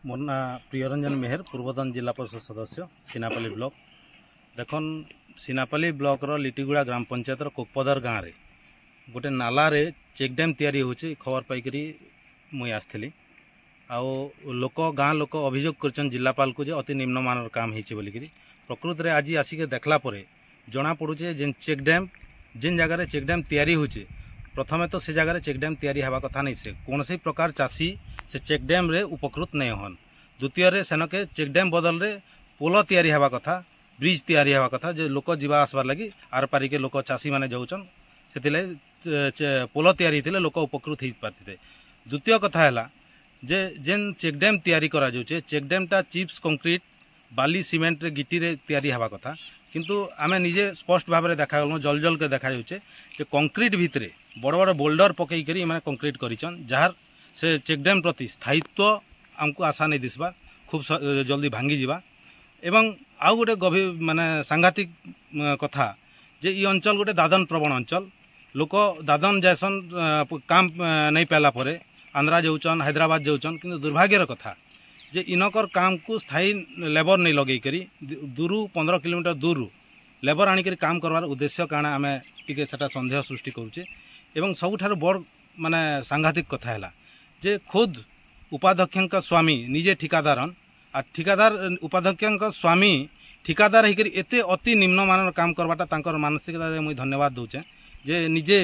मोर ना प्रियरंजन मेहर पूर्वतन जिला परिषद सदस्य सीनापल्ली ब्लॉक। देखन सीनापल्ली ब्लॉक रो लिटिगुड़ा ग्राम पंचायत कोपदर गाँव में गोटे नाला रे चेक डैम तैयारी होची खबर पाई मुई आसली लोक गाँ लोक अभियोग कर जिलापाल को जे अति निम्नमान काम होती बोलिकी प्रकृत में आज आसिक देखला जना पड़ुचे जेन चेक डैम जेन जगह चेक डैम तैयारी होचे प्रथमे तो से जगह चेक डैम तैयारी हवा कथा नहीं से कौन से प्रकार चाषी से चेक डैम रे उपकृत नहीं हन। द्वितीय सेनके चेक डैम बदल रे पोल तैयारी हवा कथा ब्रिज तैयारी हवा कथा जो लोक जीवा आसबार लगी आर पारिके लोक चाषी माने जाऊन से पोल तैयारी थे लोक उपकृत हो पाते। द्वितीय कथा है जे जेन चेक डैम तैयारी करा जाउचे चेक डैमटा चिप्स कंक्रीट बाली सिमेंट रे गिट्टी रे तैयारी हवा कथा किंतु आमे निजे स्पष्ट भाव में देखा जल जल के देखा जाउचे जे कंक्रीट भितरे बड़ बड़ बोल्डर पकई करी माने कंक्रीट करिचन जार से चेक डैम प्रति स्थायित्व आमको आशा नहीं दिसबा खूब जल्दी भांगी जीवा। एवं आउ गोटे गभीर माने सांघातिक कथा जे ई अंचल गोटे दादन प्रवण अंचल लोक दादन जैसन काम नहीं पाला परे आंध्रा जाऊन हैदराबाद जाऊन किंतु दुर्भाग्यर कथा जे इनकर काम को स्थायी लेबर नहीं लगे करी दूर 15 किलोमीटर दूर लेबर आनिक काम करवार उद्देश्य कारण आम टे सन्देह सृष्टि करुचे। एवं सबुठार बड़ माने सांघातिक कथा है जे खुद उपाध्यक्ष स्वामी निजे ठिकादारन आ ठिकादार उपाध्यक्ष स्वामी ठिकादार होकर एते अति निम्नमान काम करवाटा तांकर मानसिकता मुझे धन्यवाद दूचे जे निजे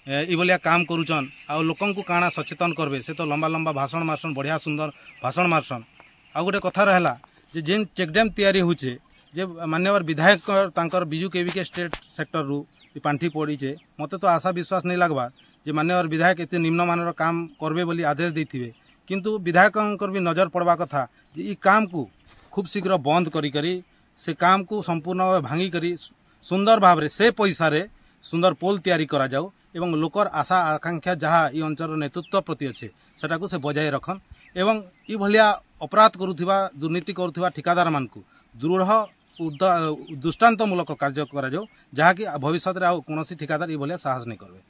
ये काम करुचन आ लोकन को काଣା सचेतन करबे से तो लंबा लंबा भाषण मारसन बढ़िया सुंदर भाषण मारसन। आ गोटे कथा रहा जे जेन चेक डैम तैयारी होचे जे मान्यवर विधायक तांकर बिजू केविके स्टेट सेक्टर रु पांठी पड़ीचे मते तो आशा विश्वास नहीं लगवा जे मान्यवर विधायक एते निम्नमान काम करबे बोली आदेश देथिबे किंतु विधायकंकर भी नजर पड़वा कथा जे ई काम को खूब शीघ्र बंद करी से काम को संपूर्ण भांगी करी सुंदर भाव से पैसा रे सुंदर पोल तैयारी करा जाऊ एवं लोकर आशा आकांक्षा जहाँ ई अंचल नेतृत्व प्रति अच्छे सेटाकू से बजाय रखन एवं ई भलिया अपराध करुथिबा दुर्नीति करुथिबा ठिकादार मानकू दृढ़ दृष्टांतमूलक कार्य करा जाऊ जहाँकि भविष्य में कौन ठिकादार ई भलिया साहस नहीं करबे।